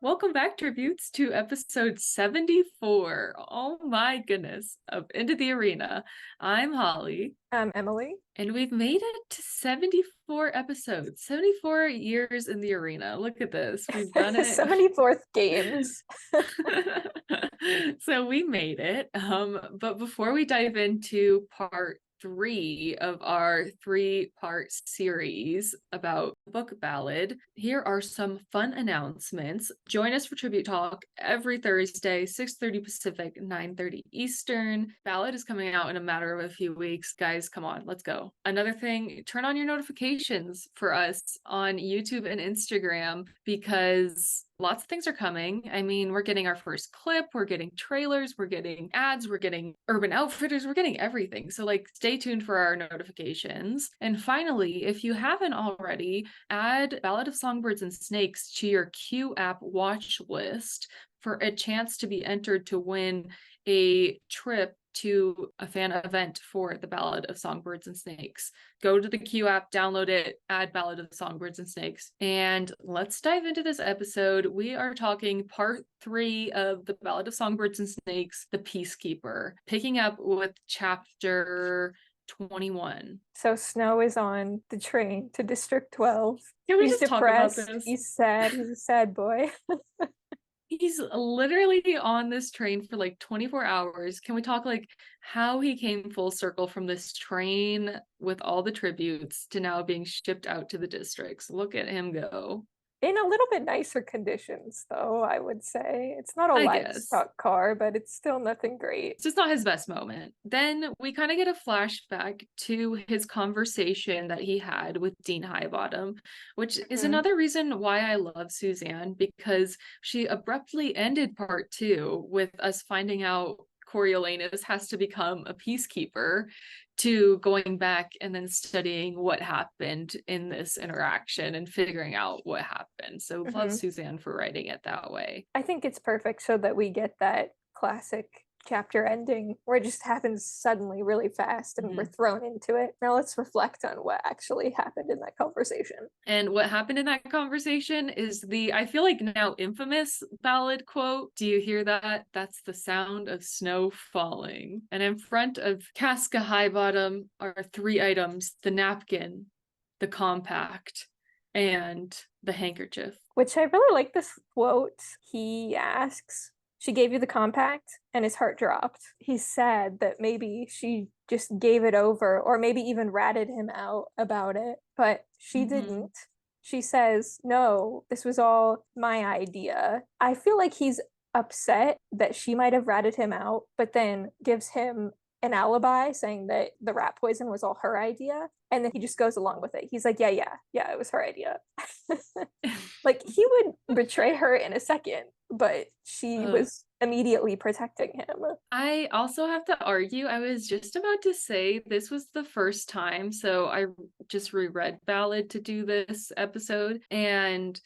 Welcome back, tributes, to episode 74. Oh my goodness, of Into the Arena. I'm Holly. I'm Emily. And we've made it to 74 episodes, 74 years in the arena. Look at this. We've done it. 74th games. So we made it. But before we dive into part 3 of our 3-part series about book Ballad, here are some fun announcements. Join us for Tribute Talk every Thursday, 6:30 Pacific, 9:30 Eastern. Ballad is coming out in a matter of a few weeks. Guys, come on, let's go. Another thing, turn on your notifications for us on YouTube and Instagram because lots of things are coming. I mean, we're getting our first clip, we're getting trailers, we're getting ads, we're getting Urban Outfitters, we're getting everything. So stay tuned for our notifications. And finally, if you haven't already, add Ballad of Songbirds and Snakes to your Q app watch list for a chance to be entered to win a trip to a fan event for the Ballad of Songbirds and Snakes. Go to the Q app, download it, add Ballad of Songbirds and Snakes, and let's dive into this episode. We are talking part 3 of the Ballad of Songbirds and Snakes, The Peacekeeper, picking up with chapter 21. So Snow is on the train to District 12. Can we He's just depressed. Talk about this? He's sad. He's a sad boy. He's literally on this train for 24 hours. Can we talk how he came full circle from this train with all the tributes to now being shipped out to the districts? Look at him go. In a little bit nicer conditions, though, I would say. It's not a livestock car, but it's still nothing great. It's just not his best moment. Then we kind of get a flashback to his conversation that he had with Dean Highbottom, which is another reason why I love Suzanne, because she abruptly ended part 2 with us finding out Coriolanus has to become a peacekeeper, to going back and then studying what happened in this interaction and figuring out what happened. So love Suzanne for writing it that way. I think it's perfect so that we get that classic chapter ending where it just happens suddenly really fast and we're thrown into it. Now let's reflect on what actually happened in that conversation. And what happened in that conversation is I feel like now infamous ballad quote. Do you hear that? That's the sound of snow falling. And in front of Casca Highbottom are 3 items: the napkin, the compact, and the handkerchief. Which I really like this quote. He asks, "She gave you the compact?" And his heart dropped. He's sad that maybe she just gave it over, or maybe even ratted him out about it, but she didn't. She says, "No, this was all my idea." I feel like he's upset that she might have ratted him out, but then gives him an alibi saying that the rat poison was all her idea, and then he just goes along with it. He's like, yeah, it was her idea. He would betray her in a second, but she was immediately protecting him. I also have to argue, I was just about to say this was the first time, so I just reread Ballad to do this episode, and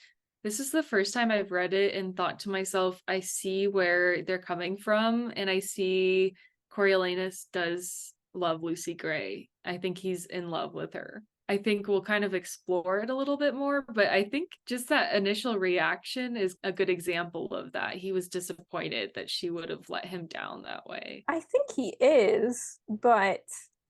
this is the first time I've read it and thought to myself, I see where they're coming from, and I see Coriolanus does love Lucy Gray. I think he's in love with her. I think we'll kind of explore it a little bit more, but I think just that initial reaction is a good example of that. He was disappointed that she would have let him down that way. I think he is, but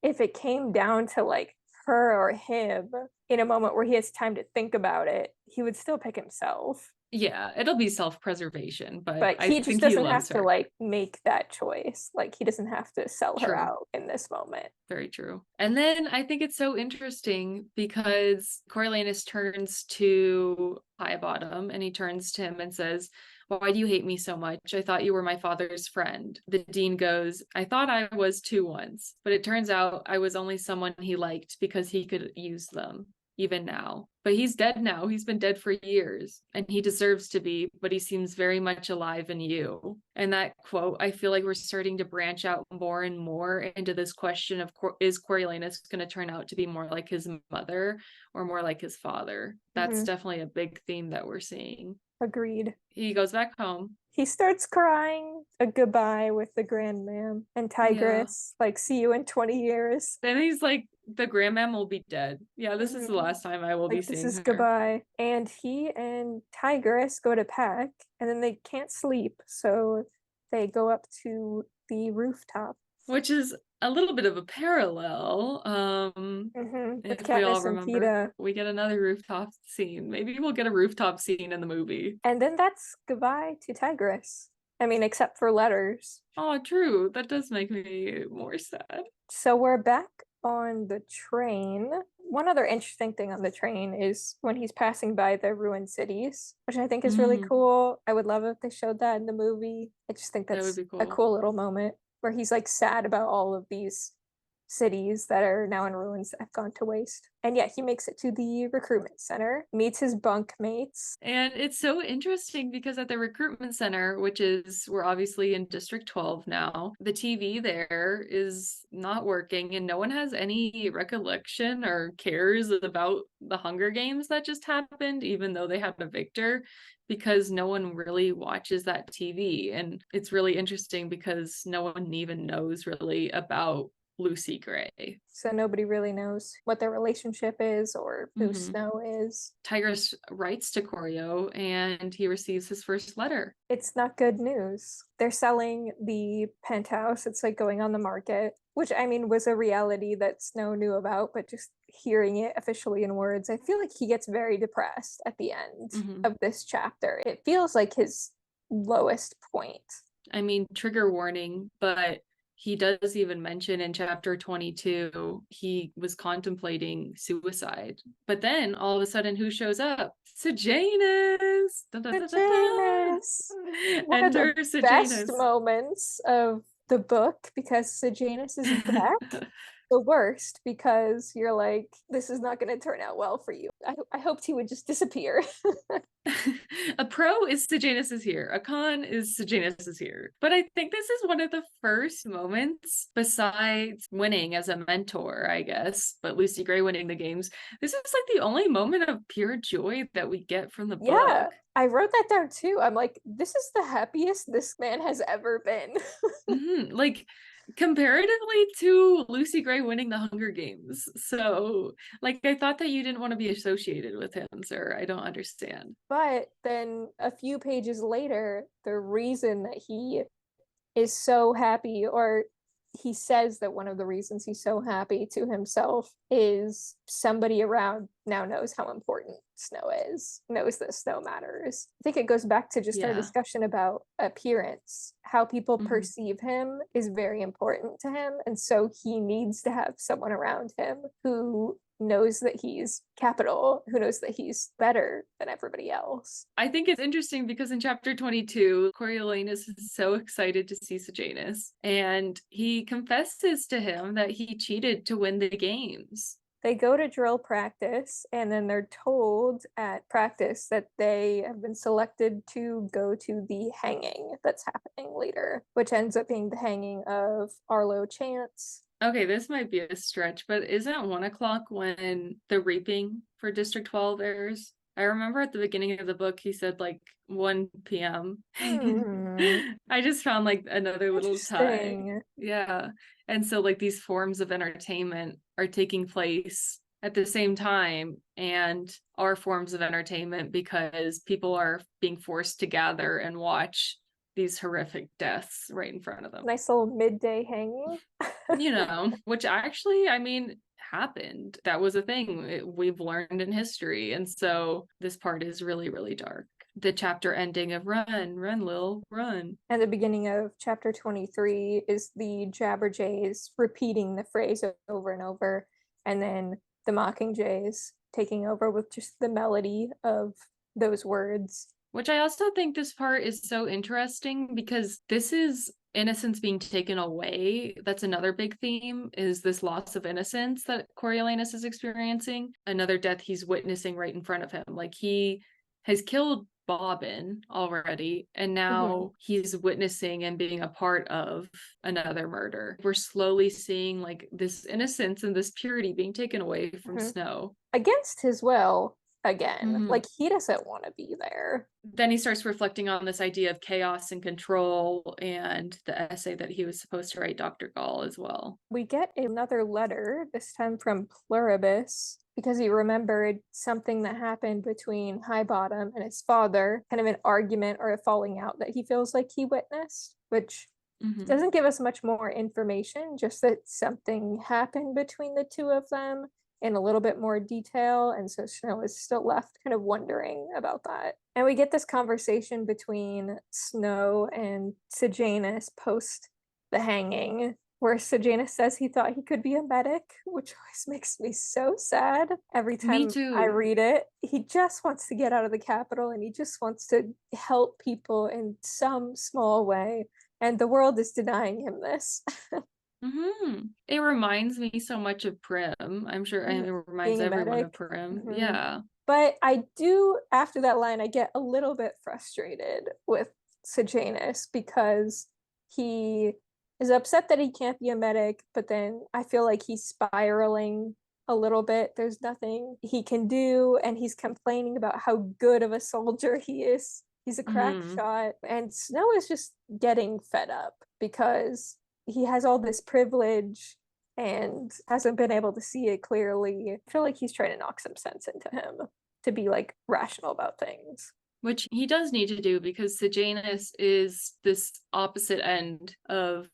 if it came down to her or him in a moment where he has time to think about it, he would still pick himself. Yeah, it'll be self-preservation, but he just doesn't have to make that choice. He doesn't have to sell her out in this moment. Very true. And then I think it's so interesting because Coriolanus turns to Highbottom and he turns to him and says, "Why do you hate me so much? I thought you were my father's friend." The dean goes, "I thought I was too once, but it turns out I was only someone he liked because he could use them. Even now. But he's dead now. He's been dead for years. And he deserves to be, but he seems very much alive in you." And that quote, I feel like we're starting to branch out more and more into this question of, is Coriolanus going to turn out to be more like his mother or more like his father? That's definitely a big theme that we're seeing. Agreed. He goes back home. He starts crying a goodbye with the Grand Mam and Tigress, see you in 20 years. Then he's the grandmam will be dead. Yeah, this is the last time I will be Like, this seeing is her. goodbye. And he and Tigress go to peck, and then they can't sleep, so they go up to the rooftop. Which is a little bit of a parallel. With If we all Katniss and remember, Peeta. we get another rooftop scene. Maybe we'll get a rooftop scene in the movie. And then that's goodbye to Tigress. I mean, except for letters. Oh, true. That does make me more sad. So we're back on the train. One other interesting thing on the train is when he's passing by the ruined cities, which I think is really cool. I would love if they showed that in the movie. I just think That would that's be a cool. cool little moment where he's like sad about all of these cities that are now in ruins that have gone to waste. And yeah, he makes it to the recruitment center, meets his bunk mates. And it's so interesting because at the recruitment center, which is, we're obviously in District 12 now, the TV there is not working and no one has any recollection or cares about the Hunger Games that just happened, even though they had a victor, because no one really watches that TV. And it's really interesting because no one even knows really about Lucy Gray. So nobody really knows what their relationship is or who Snow is. Tigress writes to Corio and he receives his first letter. It's not good news. They're selling the penthouse. It's like going on the market, which I mean was a reality that Snow knew about, but just hearing it officially in words, I feel like he gets very depressed at the end of this chapter. It feels like his lowest point. I mean, trigger warning, but he does even mention in chapter 22 he was contemplating suicide. But then all of a sudden, who shows up? Sejanus! Sejanus! One of the Enter best Sejanus. moments of the book because Sejanus is back. The worst because you're like, this is not going to turn out well for you. I hoped he would just disappear. A pro is Sejanus is here. A con is Sejanus is here. But I think this is one of the first moments, besides winning as a mentor, I guess, but Lucy Gray winning the games. This is like the only moment of pure joy that we get from the book. I wrote that down too. I'm like, this is the happiest this man has ever been. Like, comparatively to Lucy Gray winning the Hunger Games. So, like, I thought that you didn't want to be associated with him, sir. I don't understand. But then a few pages later, the reason that he is so happy, or he says that one of the reasons he's so happy to himself is somebody around now knows how important Snow is, knows that Snow matters. I think it goes back to just our discussion about appearance. How people perceive him is very important to him. And so he needs to have someone around him who knows that he's capital, who knows that he's better than everybody else. I think it's interesting because in chapter 22, Coriolanus is so excited to see Sejanus, and he confesses to him that he cheated to win the games. They go to drill practice, and then they're told at practice that they have been selected to go to the hanging that's happening later, which ends up being the hanging of Arlo Chance. Okay, this might be a stretch, but isn't 1 o'clock when the reaping for District 12 airs? I remember at the beginning of the book, he said like 1 p.m. I just found like another little tie. Yeah. And so like these forms of entertainment are taking place at the same time and are forms of entertainment because people are being forced to gather and watch these horrific deaths right in front of them. Nice little midday hanging. You know, which actually, I mean, happened. That was a thing we've learned in history. And so this part is really, really dark. The chapter ending of run, Lil, run. And the beginning of chapter 23 is the Jabberjays repeating the phrase over and over, and then the Mockingjays taking over with just the melody of those words. Which I also think this part is so interesting because this is innocence being taken away. That's another big theme, is this loss of innocence that Coriolanus is experiencing. Another death he's witnessing right in front of him. Like, he has killed Bobbin already, and now he's witnessing and being a part of another murder. We're slowly seeing like this innocence and this purity being taken away from Snow. Against his will, again. Like, he doesn't want to be there. Then he starts reflecting on this idea of chaos and control and the essay that he was supposed to write Dr. Gall as well. We get another letter, this time from Pluribus, because he remembered something that happened between Highbottom and his father, kind of an argument or a falling out that he feels like he witnessed, which doesn't give us much more information, just that something happened between the two of them in a little bit more detail. And so Snow is still left kind of wondering about that. And we get this conversation between Snow and Sejanus post the hanging, where Sejanus says he thought he could be a medic, which always makes me so sad every time I read it. He just wants to get out of the capital and he just wants to help people in some small way. And the world is denying him this. It reminds me so much of Prim. I'm sure it reminds everyone of Prim. Yeah. But I do, after that line, I get a little bit frustrated with Sejanus because he is upset that he can't be a medic, but then I feel like he's spiraling a little bit. There's nothing he can do, and he's complaining about how good of a soldier he is. He's a crack shot, and Snow is just getting fed up because he has all this privilege and hasn't been able to see it clearly. I feel like he's trying to knock some sense into him to be like rational about things. Which he does need to do, because Sejanus is this opposite end of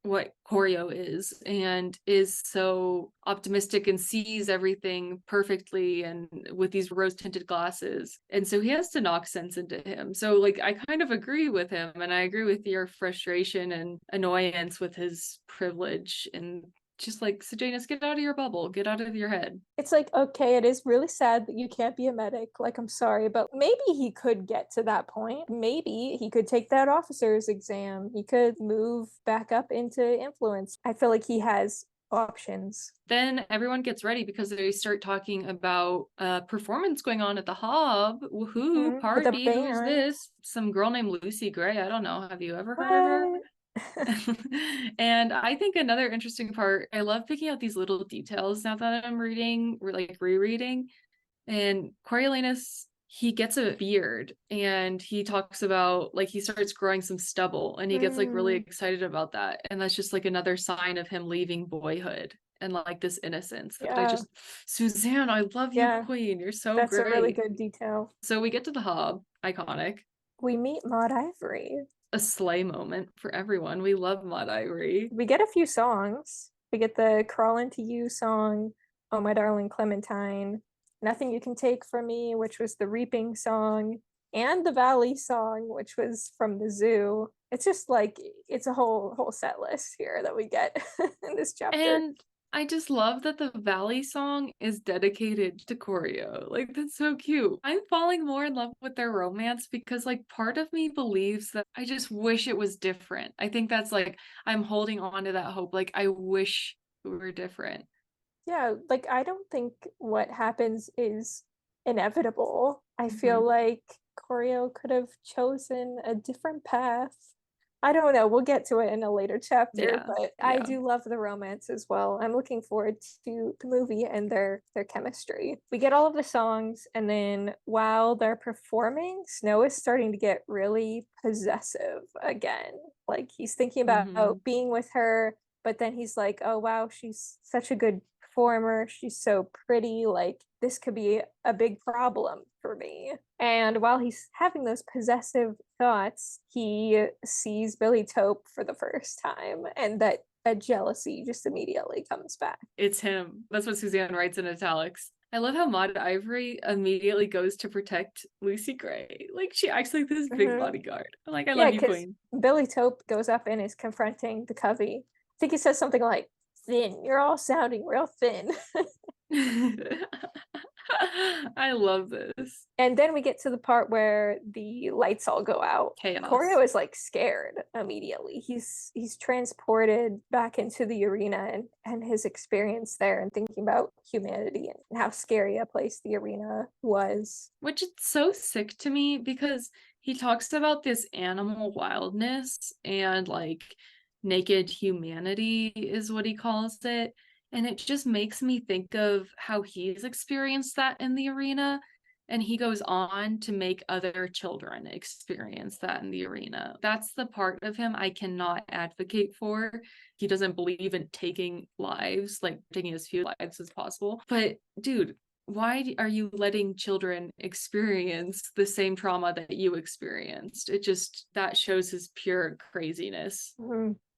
what Choreo is, and is so optimistic and sees everything perfectly and with these rose-tinted glasses. And so he has to knock sense into him. So like, I kind of agree with him, and I agree with your frustration and annoyance with his privilege, and just like, Sejanus, get out of your bubble, get out of your head. It's like, okay, it is really sad that you can't be a medic. Like, I'm sorry, but maybe he could get to that point. Maybe he could take that officer's exam. He could move back up into influence. I feel like he has options. Then everyone gets ready because they start talking about a performance going on at the Hob. Woohoo, party, who's this? Some girl named Lucy Gray. I don't know. Have you ever heard of her? And I think another interesting part, I love picking out these little details now that I'm reading, or like rereading. And Coriolanus, he gets a beard, and he talks about, like, he starts growing some stubble, and he gets like really excited about that. And that's just like another sign of him leaving boyhood and like this innocence that I just, Suzanne, I love you, queen. You're so That's great. a really good detail. So we get to the Hob, iconic. We meet Maud Ivory. A slay moment for everyone. We love Maud Ivory. We get a few songs. We get the Crawl Into You song, Oh My Darling Clementine, Nothing You Can Take From Me, which was the Reaping song, and the Valley song, which was from the zoo. It's just like, it's a whole set list here that we get in this chapter. And I just love that the Valley song is dedicated to Choreo. Like, that's so cute. I'm falling more in love with their romance because, like, part of me believes that I just wish it was different. I think that's like, I'm holding on to that hope. Like, I wish we were different. Yeah, like, I don't think what happens is inevitable. I feel like Choreo could have chosen a different path. I don't know. We'll get to it in a later chapter, but I do love the romance as well. I'm looking forward to the movie and their chemistry. We get all of the songs, and then while they're performing, Snow is starting to get really possessive again. Like, he's thinking about being with her, but then he's like, oh wow, she's such a good performer. She's so pretty. Like, this could be a big problem for me. And while he's having those possessive thoughts, he sees Billy Tope for the first time, and that jealousy just immediately comes back. It's him. That's what Suzanne writes in italics. I love how Maud Ivory immediately goes to protect Lucy Gray. Like, she acts like this big bodyguard. I'm like, I love you, queen. Billy Tope goes up and is confronting the Covey. I think he says something like, thin, you're all sounding real thin. I love this. And then we get to the part where the lights all go out. Chaos. Choreo is like scared immediately. He's transported back into the arena and his experience there, and thinking about humanity and how scary a place the arena was. Which is so sick to me, because he talks about this animal wildness and like naked humanity is what he calls it. And it just makes me think of how he's experienced that in the arena. And he goes on to make other children experience that in the arena. That's the part of him I cannot advocate for. He doesn't believe in taking lives, like taking as few lives as possible. But dude, why are you letting children experience the same trauma that you experienced? It just, that shows his pure craziness.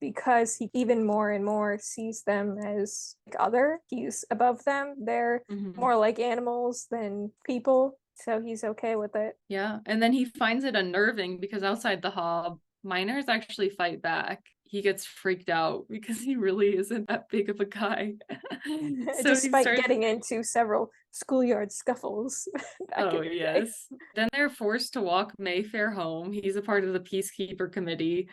Because he even more and more sees them as like other. He's above them. They're more like animals than people. So he's okay with it. Yeah. And then he finds it unnerving because outside the hall, miners actually fight back. He gets freaked out because he really isn't that big of a guy. So despite getting into several schoolyard scuffles. Oh, yes. Then they're forced to walk Mayfair home. He's a part of the Peacekeeper committee,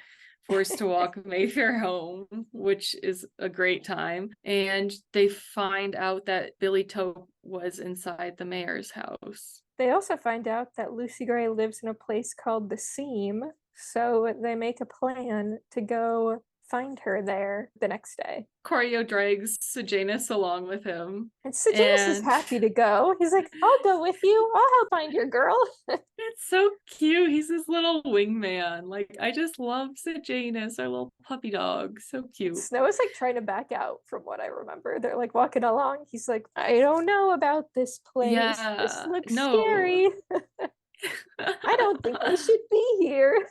forced to walk Mayfair home, which is a great time. And they find out that Billy Tope was inside the mayor's house. They also find out that Lucy Gray lives in a place called the Seam, so they make a plan to go find her there the next day. Choreo drags Sejanus along with him. And Sejanus is happy to go. He's like, I'll go with you. I'll help find your girl. It's so cute. He's this little wingman. Like, I just love Sejanus, our little puppy dog. So cute. Snow is like trying to back out from what I remember. They're like walking along. He's like, I don't know about this place. Yeah, this looks scary. I don't think we should be here.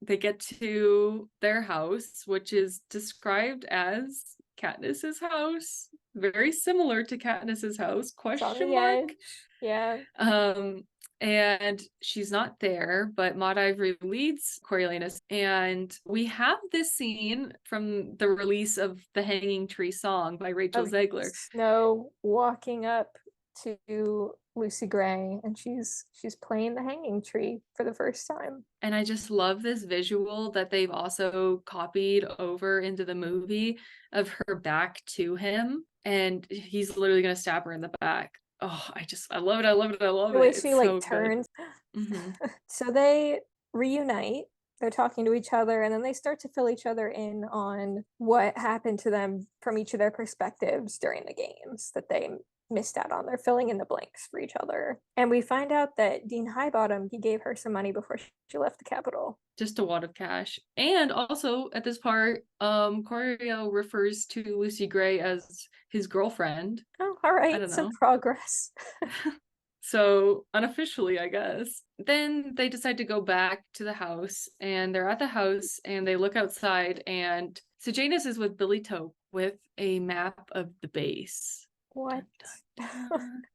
They get to their house, which is described as Katniss's house. Very similar to Katniss's house, question mark. Edge. Yeah. And she's not there, but Maud Ivory leads Coriolanus. And we have this scene from the release of the Hanging Tree song by Rachel Zegler. Snow walking up to Lucy Gray, and she's playing the Hanging Tree for the first time. And I just love this visual that they've also copied over into the movie of her back to him, and he's literally gonna stab her in the back. Oh, I love it. I love it. I love it. The way she like turns. So they reunite. They're talking to each other, and then they start to fill each other in on what happened to them from each of their perspectives during the games that they missed out on. They're filling in the blanks for each other. And we find out that Dean Highbottom, he gave her some money before she left the Capitol. Just a wad of cash. And also at this part, Choreo refers to Lucy Gray as his girlfriend. Oh, all right. Some progress. So unofficially, I guess. Then they decide to go back to the house, and they're at the house and they look outside, and Sejanus is with Billy Tope with a map of the base. What?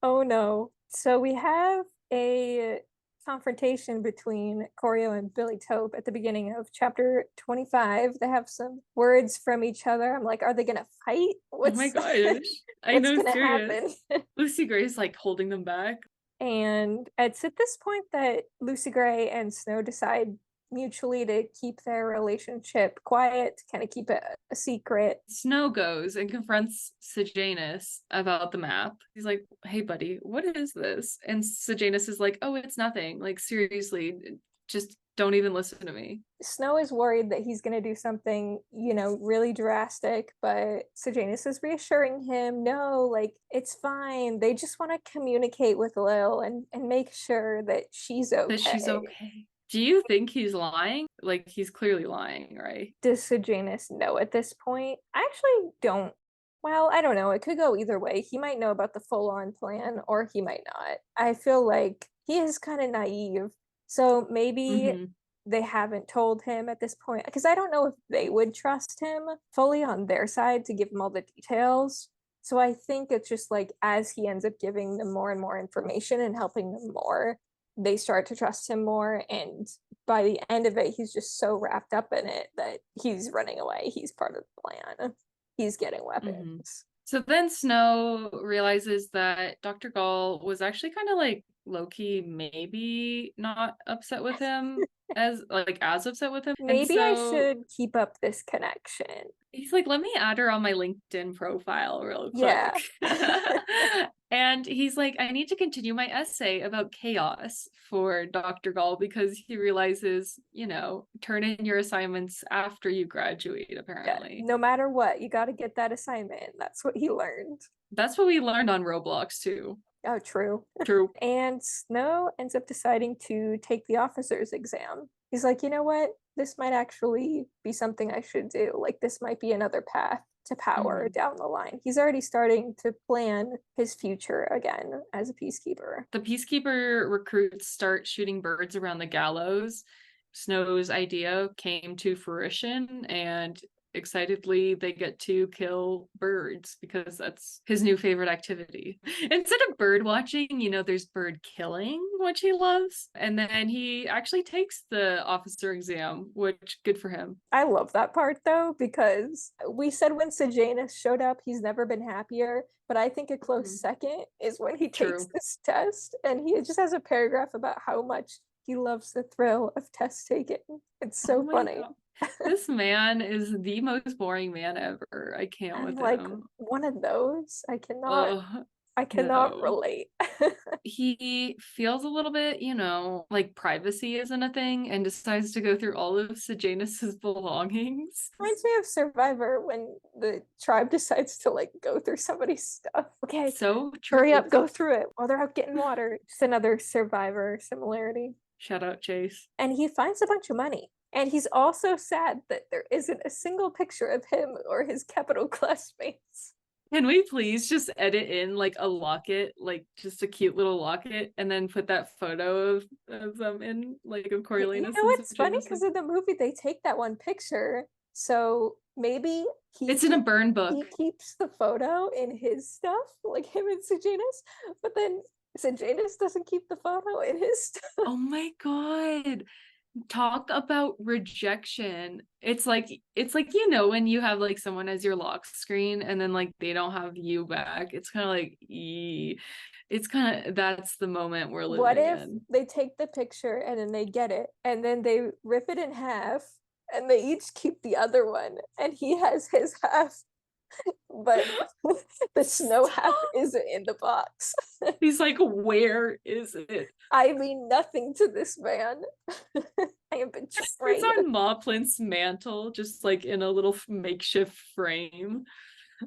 Oh no. So we have a confrontation between Choreo and Billy Tope at the beginning of chapter 25. They have some words from each other. I'm like, are they gonna fight? Oh my gosh. I know, serious. Lucy Gray's like holding them back. And it's at this point that Lucy Gray and Snow decide mutually to keep their relationship quiet, to kind of keep it a secret. Snow goes and confronts Sejanus about the map. He's like, hey buddy, what is this? And Sejanus is like, oh, it's nothing. Like, seriously, just don't even listen to me. Snow is worried that he's going to do something, really drastic, but Sejanus is reassuring him, no, like, it's fine. They just want to communicate with Lil and make sure that she's okay. That she's okay. Do you think he's lying? Like, he's clearly lying, right? Does Sejanus know at this point? I actually don't. Well, I don't know. It could go either way. He might know about the full-on plan, or he might not. I feel like he is kind of naive. So maybe they haven't told him at this point, because I don't know if they would trust him fully on their side to give him all the details. So I think it's just like, as he ends up giving them more and more information and helping them more, they start to trust him more, and by the end of it, he's just so wrapped up in it that he's running away. He's part of the plan. He's getting weapons. So then Snow realizes that Dr. Gall was actually kind of like low-key maybe not upset with him as upset with him. Maybe I should keep up this connection. He's like, let me add her on my LinkedIn profile real quick. Yeah. And he's like, I need to continue my essay about chaos for Dr. Gall, because he realizes, turn in your assignments after you graduate, apparently. Yeah, no matter what, you got to get that assignment. That's what he learned. That's what we learned on Roblox, too. Oh, true. True. And Snow ends up deciding to take the officer's exam. He's like, you know what? This might actually be something I should do. Like, this might be another path to power down the line. He's already starting to plan his future again as a peacekeeper. The peacekeeper recruits start shooting birds around the gallows. Snow's idea came to fruition, and excitedly they get to kill birds because that's his new favorite activity. Instead of bird watching, there's bird killing, which he loves. And then he actually takes the officer exam, which good for him. I love that part though, because we said when Sejanus showed up, he's never been happier. But I think a close second is when he takes this test, and he just has a paragraph about how much he loves the thrill of test taking. It's so funny. This man is the most boring man ever. I can't with like him. One of those. I cannot relate. He feels a little bit, like privacy isn't a thing, and decides to go through all of Sejanus's belongings. Reminds me of Survivor when the tribe decides to go through somebody's stuff. Okay, so true. Hurry up, go through it while they're out getting water. Just another Survivor similarity. Shout out Chase. And he finds a bunch of money. And he's also sad that there isn't a single picture of him or his capital classmates. Can we please just edit in a locket, just a cute little locket, and then put that photo of them in, of Coriolanus? You know what's funny? Because in the movie they take that one picture, so maybe it's in a burn book. He keeps the photo in his stuff, like him and Sejanus, but then Sejanus doesn't keep the photo in his stuff. Oh my god. Talk about rejection. It's like when you have someone as your lock screen and then they don't have you back. It's kind of it's kind of, that's the moment we're living in. What if they take the picture and then they get it and then they rip it in half and they each keep the other one and he has his half, but the Snow half isn't in the box. He's like, where is it? I mean nothing to this man. I am betrayed. It's on Ma Plinth's mantle, just in a little makeshift frame.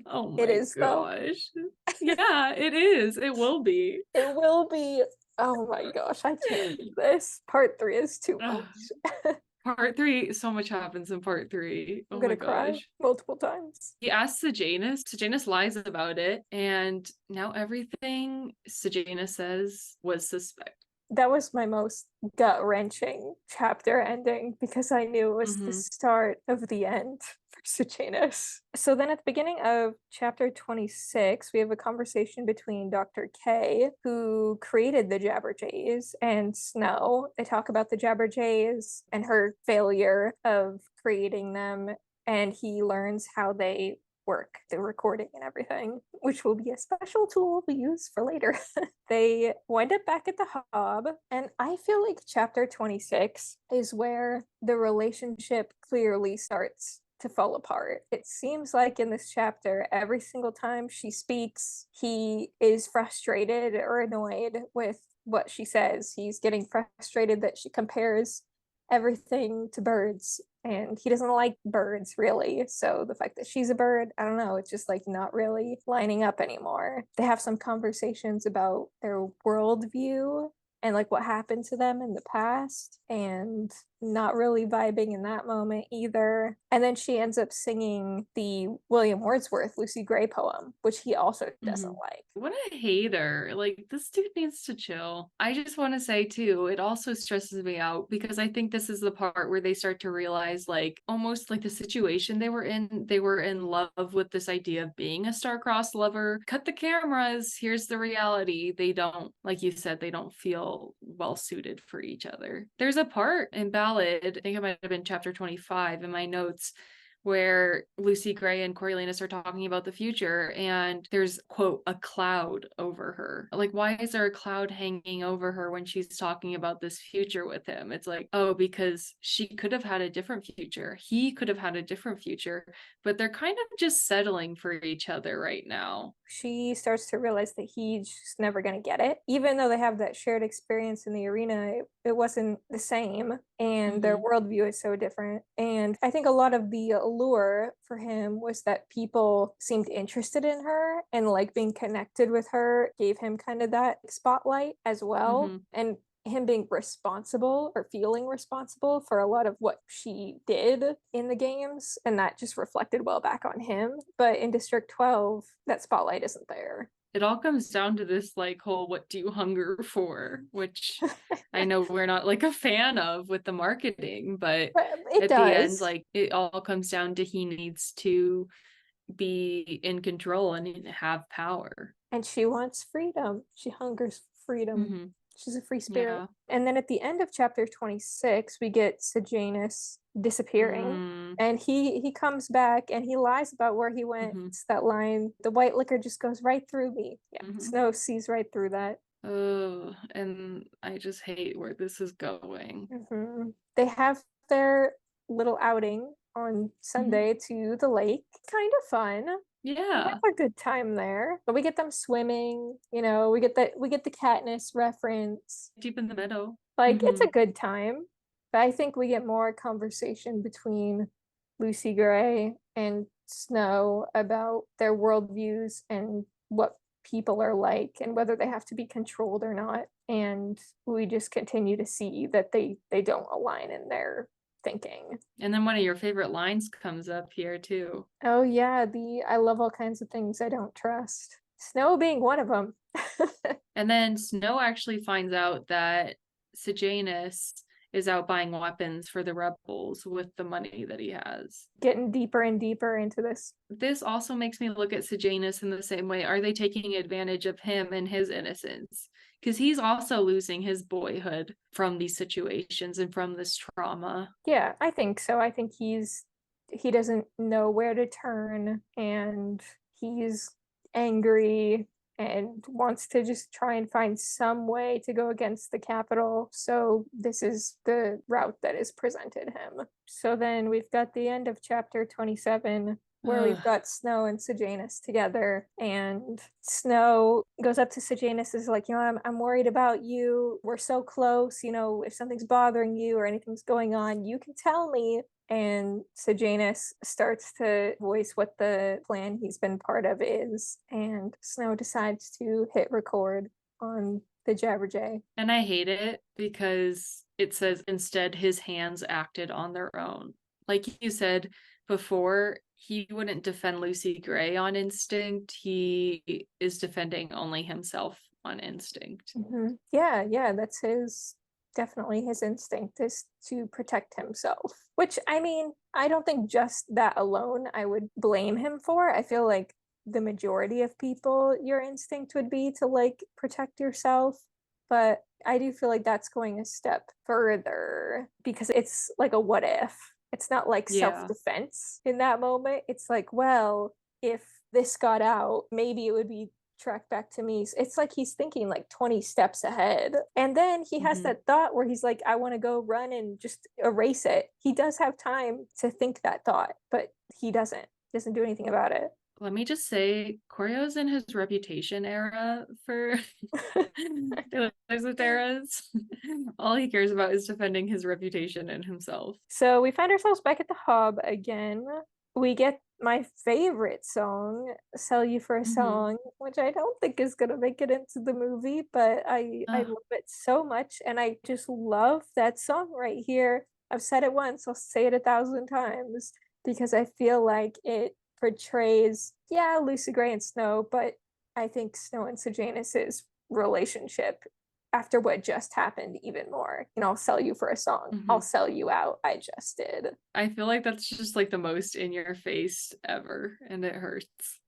Oh my gosh. Though. Yeah, it is. It will be. It will be. Oh my gosh, I can't do this. Part 3 is too much. Part 3, so much happens in part 3. I'm gonna cry multiple times. He asks Sejanus. Sejanus lies about it, and now everything Sejanus says was suspect. That was my most gut-wrenching chapter ending because I knew it was the start of the end for Sejanus. So then at the beginning of chapter 26, we have a conversation between Dr. K, who created the Jabberjays, and Snow. They talk about the Jabberjays and her failure of creating them, and he learns how they work, the recording and everything, which will be a special tool we use for later. They wind up back at the Hob, and I feel like chapter 26 is where the relationship clearly starts to fall apart. It seems like in this chapter, every single time she speaks, he is frustrated or annoyed with what she says. He's getting frustrated that she compares everything to birds, and he doesn't like birds really, so the fact that she's a bird, I don't know, it's just not really lining up anymore. They have some conversations about their worldview and what happened to them in the past, and not really vibing in that moment either. And then she ends up singing the William Wordsworth Lucy Gray poem, which he also doesn't like. What a hater. This dude needs to chill. I just want to say too, it also stresses me out because I think this is the part where they start to realize almost the situation they were in love with this idea of being a star-crossed lover. Cut the cameras, here's the reality. They don't, like you said, they don't feel well suited for each other. There's a part in Ballad, I think it might have been chapter 25 in my notes, where Lucy Gray and Coriolanus are talking about the future, and there's, quote, a cloud over her. Why is there a cloud hanging over her when she's talking about this future with him? It's because she could have had a different future. He could have had a different future, but they're kind of just settling for each other right now. she starts to realize that he's just never going to get it. Even though they have that shared experience in the arena, it wasn't the same, and their worldview is so different. And I think a lot of the allure for him was that people seemed interested in her, and like being connected with her gave him kind of that spotlight as well. And him being responsible or feeling responsible for a lot of what she did in the games, and that just reflected well back on him. But in District 12, that spotlight isn't there. It all comes down to this like whole what do you hunger for, which I know we're not like a fan of with the marketing, but It at does. the end, like it all comes down to he needs to be in control and have power. And she wants freedom. She hungers for freedom. She's a free spirit. Yeah. And then at the end of chapter 26, we get Sejanus disappearing. And he comes back and he lies about where he went. It's that line, the white liquor just goes right through me. Yeah, Snow sees right through that. Oh, and I just hate where this is going. They have their little outing on Sunday to the lake. Kind of fun. Yeah. We have a good time there. But we get them swimming, you know, we get the Katniss reference. Deep in the meadow. Like it's a good time. But I think we get more conversation between Lucy Gray and Snow about their worldviews and what people are like and whether they have to be controlled or not. And we just continue to see that they don't align in their thinking. And then one of your favorite lines comes up here too. Oh yeah, I love all kinds of things I don't trust. Snow being one of them. And then Snow actually finds out that Sejanus is out buying weapons for the rebels with the money that he has. Getting deeper and deeper into this. This also makes me look at Sejanus in the same way. Are they taking advantage of him and his innocence? Because he's also losing his boyhood from these situations and from this trauma. Yeah, I think so. I think he doesn't know where to turn, and he's angry and wants to just try and find some way to go against the Capitol. So this is the route that is presented him. So then we've got the end of chapter 27, where we've got Snow and Sejanus together, and Snow goes up to Sejanus, is like, you know, I'm worried about you. We're so close. You know, if something's bothering you or anything's going on, you can tell me. And Sejanus starts to voice what the plan he's been part of is, and Snow decides to hit record on the Jabberjay. And I hate it because it says instead his hands acted on their own. Like you said before, he wouldn't defend Lucy Gray on instinct. He is defending only himself on instinct. Yeah, that's definitely his instinct, is to protect himself. Which, I mean, I don't think just that alone I would blame him for. I feel like the majority of people, your instinct would be to like protect yourself. But I do feel like that's going a step further, because it's like a what if. It's not like self-defense in that moment. It's like, well, if this got out, maybe it would be tracked back to me. It's like he's thinking like 20 steps ahead. And then he has that thought where he's like, I want to go run and just erase it. He does have time to think that thought, but he doesn't do anything about it. Let me just say, Koryo's in his reputation era for eras. All he cares about is defending his reputation and himself. So we find ourselves back at the hub again. We get my favorite song, Sell You for a Song, which I don't think is going to make it into the movie, but I love it so much. And I just love that song right here. I've said it once, I'll say it 1,000 times, because I feel like it portrays, Lucy Gray and Snow, but I think Snow and Sejanus's relationship after what just happened even more. You know, I'll sell you for a song. I'll sell you out. I just did. I feel like that's just like the most in your face ever, and it hurts.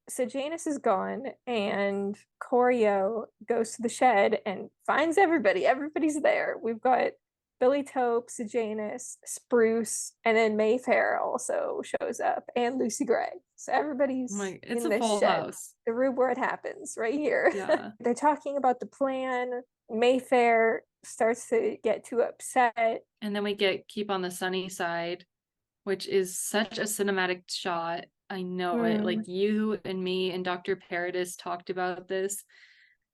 Sejanus is gone, and Koryo goes to the shed and finds everybody. Everybody's there. We've got Billy Taupe, Sejanus, Spruce, and then Mayfair also shows up, and Lucy Gray. So everybody's it's in a this full shed. house. The room where it happens, right here. Yeah. They're talking about the plan. Mayfair starts to get too upset. And then we get Keep on the Sunny Side, which is such a cinematic shot. I know it. Like you and me and Dr. Paradis talked about this.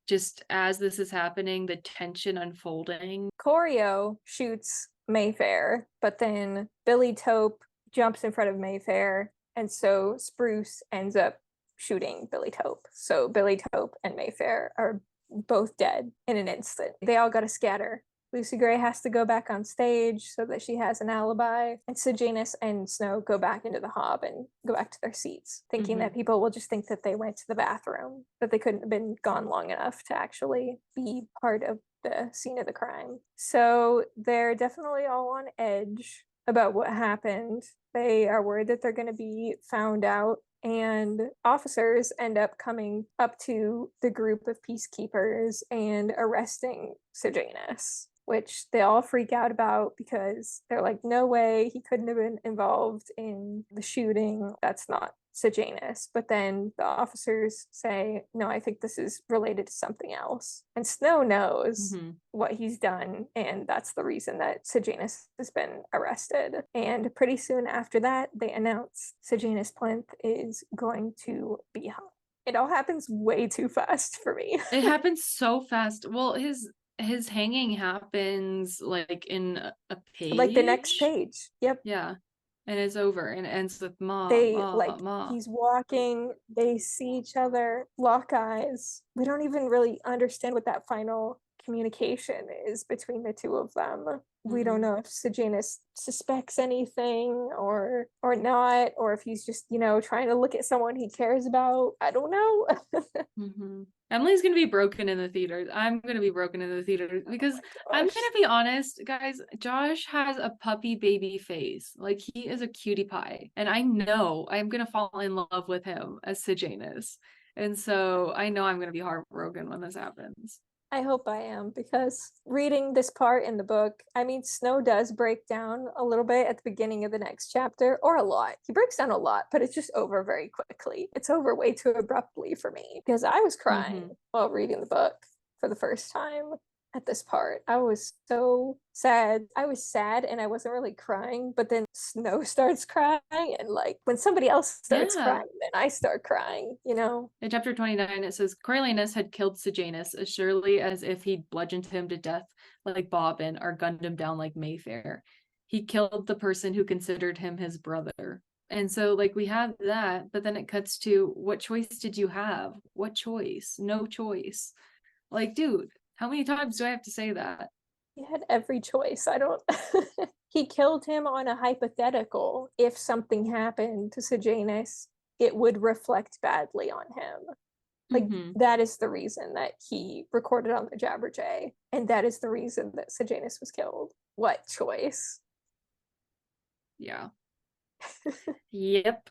Just as this is happening, the tension unfolding. Corio shoots Mayfair, but then Billy Tope jumps in front of Mayfair, and so Spruce ends up shooting Billy Tope. So Billy Tope and Mayfair are both dead in an instant. They all got to scatter. Lucy Gray has to go back on stage so that she has an alibi. And Sejanus and Snow go back into the hob and go back to their seats, thinking that people will just think that they went to the bathroom, that they couldn't have been gone long enough to actually be part of the scene of the crime. So they're definitely all on edge about what happened. They are worried that they're going to be found out, and officers end up coming up to the group of peacekeepers and arresting Sejanus, which they all freak out about because they're like, no way, he couldn't have been involved in the shooting. That's not Sejanus. But then the officers say, no, I think this is related to something else. And Snow knows what he's done, and that's the reason that Sejanus has been arrested. And pretty soon after that, they announce Sejanus Plinth is going to be hung. It all happens way too fast for me. It happens so fast. Well, his hanging happens like in a page. Like the next page. Yep. Yeah. And it's over and it ends with he's walking, they see each other, lock eyes. We don't even really understand what that final communication is between the two of them. We don't know if Sejanus suspects anything or not, or if he's just, trying to look at someone he cares about. I don't know. Emily's gonna be broken in the theater. I'm gonna be broken in the theater because I'm gonna be honest, guys. Josh has a puppy baby face. Like, he is a cutie pie, and I know I'm gonna fall in love with him as Sejanus, and so I know I'm gonna be heartbroken when this happens. I hope I am, because reading this part in the book, I mean, Snow does break down a little bit at the beginning of the next chapter, or a lot. He breaks down a lot, but it's just over very quickly. It's over way too abruptly for me, because I was crying while reading the book for the first time at this part. I was so sad. I was sad and I wasn't really crying, but then Snow starts crying, and like when somebody else starts crying, then I start crying, In chapter 29, it says Coriolanus had killed Sejanus as surely as if he'd bludgeoned him to death like Bobbin or gunned him down like Mayfair. He killed the person who considered him his brother. And so, like, we have that, but then it cuts to, what choice did you have? What choice? No choice. Like, dude, how many times do I have to say that? He had every choice. I don't. He killed him on a hypothetical. If something happened to Sejanus, it would reflect badly on him. Like, that is the reason that he recorded on the Jabberjay, and that is the reason that Sejanus was killed. What choice? Yeah. Yep.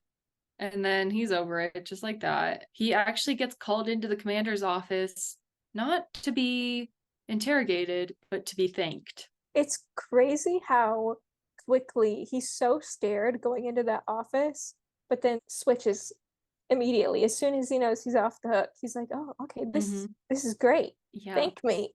And then he's over it, just like that. He actually gets called into the commander's office, not to be interrogated, but to be thanked. It's crazy how quickly he's so scared going into that office, but then switches immediately. As soon as he knows he's off the hook, he's like, oh, okay, this is great. Yeah. Thank me.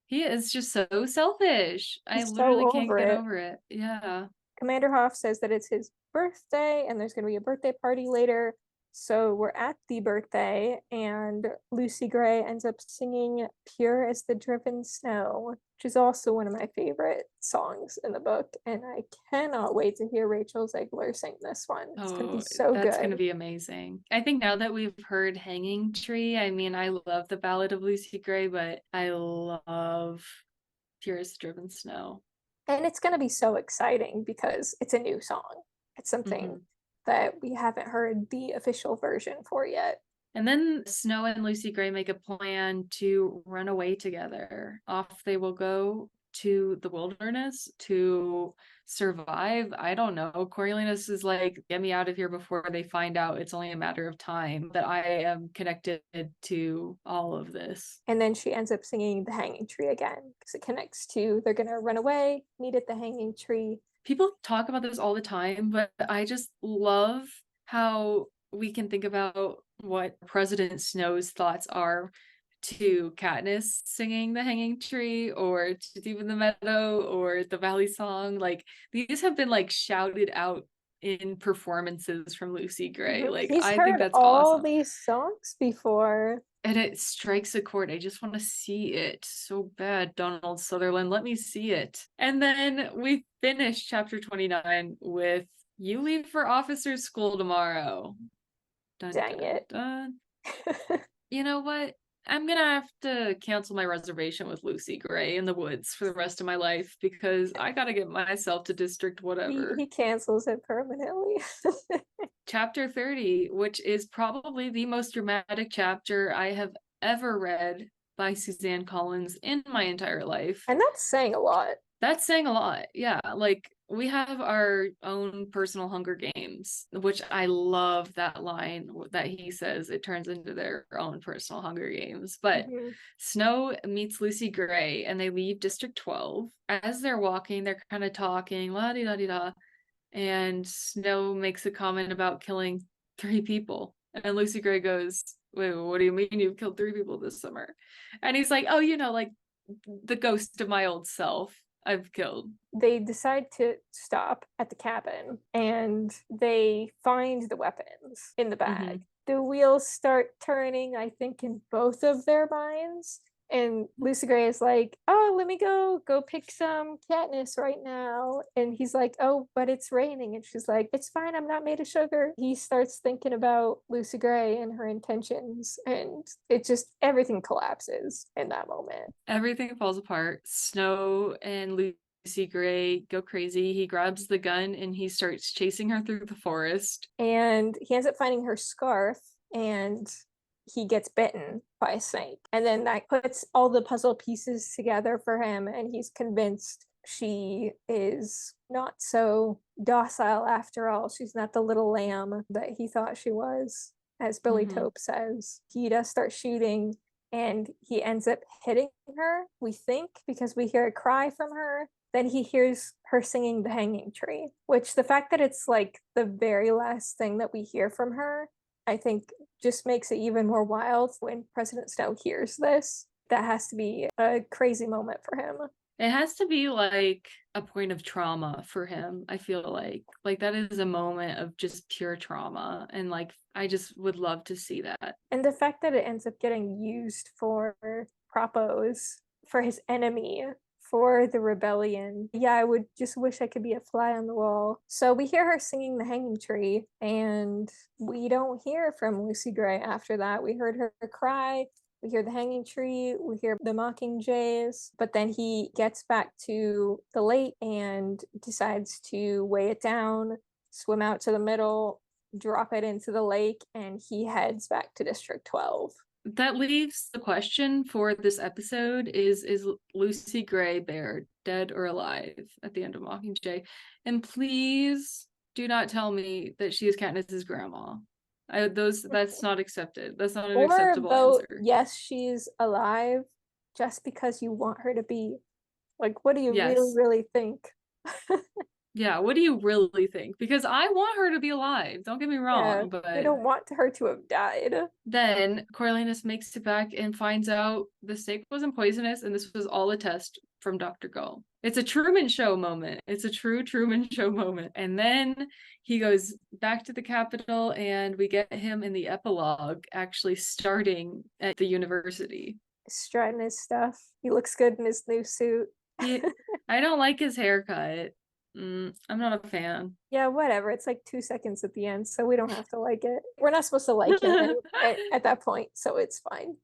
He is just so selfish. I literally can't get over it. Yeah. Commander Hoff says that it's his birthday and there's going to be a birthday party later. So we're at the birthday, and Lucy Gray ends up singing Pure as the Driven Snow, which is also one of my favorite songs in the book. And I cannot wait to hear Rachel Zegler sing this one. It's going to be so good. That's going to be amazing. I think now that we've heard Hanging Tree, I mean, I love the Ballad of Lucy Gray, but I love Pure as the Driven Snow. And it's going to be so exciting because it's a new song. It's something that we haven't heard the official version for yet. And then Snow and Lucy Gray make a plan to run away together. Off they will go to the wilderness to survive. I don't know. Coriolanus is like, get me out of here before they find out it's only a matter of time that I am connected to all of this. And then she ends up singing The Hanging Tree again because it connects to they're going to run away, meet at the hanging tree. People talk about this all the time, but I just love how we can think about what President Snow's thoughts are to Katniss singing The Hanging Tree, or to Deep in the Meadow, or the Valley Song. Like, these have been like shouted out in performances from Lucy Gray. Mhm. Like, He's I think heard that's all awesome. these songs before. And it strikes a chord. I just want to see it so bad, Donald Sutherland. Let me see it. And then we finish chapter 29 with "You leave for officers' school tomorrow." Dun Dang dun it. dun. You know what? I'm gonna have to cancel my reservation with Lucy Gray in the woods for the rest of my life because I gotta get myself to district whatever. He cancels it permanently. Chapter 30, which is probably the most dramatic chapter I have ever read by Suzanne Collins in my entire life. And that's saying a lot. That's saying a lot. Yeah, like we have our own personal Hunger Games, which I love that line that he says it turns into their own personal Hunger Games. But Mhm. Snow meets Lucy Gray and they leave District 12. As they're walking, they're kind of talking, la di da di da. And Snow makes a comment about killing 3 people. And Lucy Gray goes, "Wait, what do you mean you've killed 3 people this summer?" And he's like, "Oh, like the ghost of my old self I've killed." They decide to stop at the cabin and they find the weapons in the bag. The wheels start turning, I think, in both of their minds. And Lucy Gray is like, "Oh, let me go pick some Katniss right now." And he's like, "Oh, but it's raining." And she's like, "It's fine, I'm not made of sugar." He starts thinking about Lucy Gray and her intentions, and it just everything collapses in that moment. Everything falls apart. Snow and Lucy Gray go crazy. He grabs the gun and he starts chasing her through the forest. And he ends up finding her scarf, and he gets bitten by a snake. And then that puts all the puzzle pieces together for him, and he's convinced she is not so docile after all. She's not the little lamb that he thought she was, as Billy Tope says. He does start shooting, and he ends up hitting her, we think, because we hear a cry from her. Then he hears her singing The Hanging Tree, which the fact that it's like the very last thing that we hear from her, I think just makes it even more wild when President Snow hears this. That has to be a crazy moment for him. It has to be like a point of trauma for him, I feel like. Like that is a moment of just pure trauma. And like I just would love to see that. And the fact that it ends up getting used for propos for his enemy, for the rebellion. Yeah, I would just wish I could be a fly on the wall. So we hear her singing The Hanging Tree, and we don't hear from Lucy Gray after that. We heard her cry. We hear The Hanging Tree, we hear the Mockingjays, but then he gets back to the lake and decides to weigh it down, swim out to the middle, drop it into the lake, and he heads back to District 12. That leaves the question for this episode is Lucy Gray Bear dead or alive at the end of Mockingjay? And please do not tell me that she is Katniss's grandma. That's not accepted. That's not an Or acceptable vote answer. yes, she's alive just because you want her to be. Like, what do you really, Yes. really think? Yeah, what do you really think? Because I want her to be alive, don't get me Yeah, wrong, we but don't want her to have died. then Coriolanus makes it back and finds out the snake wasn't poisonous and this was all a test from Dr. Gull. It's a Truman Show moment. It's a true Truman Show moment. And then he goes back to the Capitol and we get him in the epilogue actually starting at the university. Strutting his stuff. He looks good in his new suit. I don't like his haircut. I'm not a fan. Yeah, whatever. It's like 2 seconds at the end, so we don't have to like it. We're not supposed to like him at that point, so it's fine.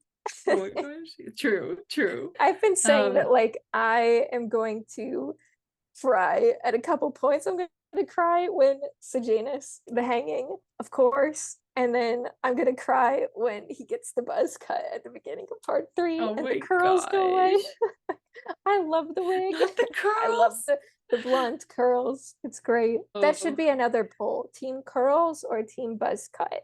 Oh my gosh. True. I've been saying that like I am going to cry at a couple points. I'm going to cry when Sejanus, the hanging, of course. And then I'm going to cry when he gets the buzz cut at the beginning of part 3 Oh and my the curls go away. I love the wig. Not the curls. I love the blonde curls. It's great. That should Oh. be another poll. Team curls or team buzz cut?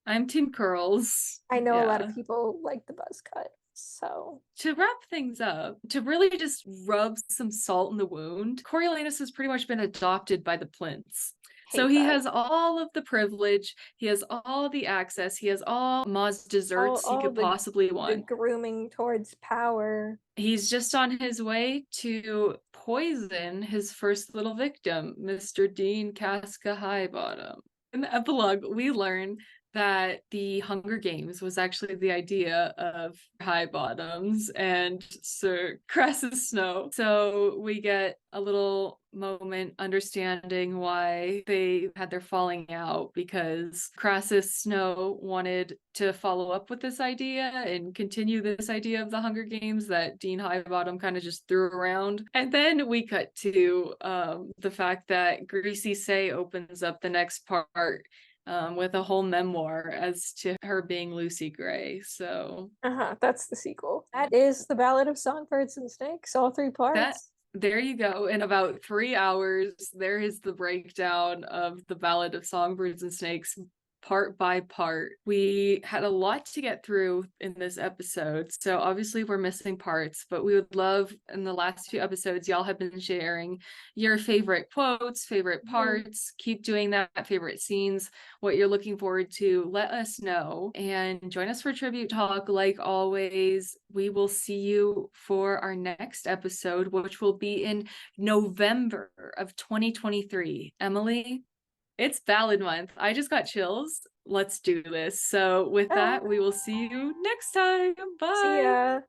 I'm team curls. I know a lot of people like the buzz cut. So to wrap things up, to really just rub some salt in the wound, Coriolanus has pretty much been adopted by the Plinths. So he has all of the privilege, he has all the access, he has all Ma's desserts he could possibly want. The grooming towards power. He's just on his way to poison his first little victim, Mr. Dean Casca Highbottom. In the epilogue, we learn that the Hunger Games was actually the idea of Highbottoms and Sir Crassus Snow. So we get a little moment understanding why they had their falling out, because Crassus Snow wanted to follow up with this idea and continue this idea of the Hunger Games that Dean Highbottom kind of just threw around. And then we cut to the fact that Greasy Say opens up the next part with a whole memoir as to her being Lucy Gray. So that's the sequel. That is the Ballad of Songbirds and Snakes, all 3 parts. There you go. In about 3 hours, there is the breakdown of the Ballad of Songbirds and Snakes, part by part. We had a lot to get through in this episode, so obviously we're missing parts, but we would love, in the last few episodes, y'all have been sharing your favorite quotes, favorite parts. Keep doing that, favorite scenes, what you're looking forward to. Let us know, and join us for Tribute Talk. Like always, we will see you for our next episode, which will be in November of 2023. Emily, it's Ballad Month. I just got chills. Let's do this. So with that, we will see you next time. Bye. See ya.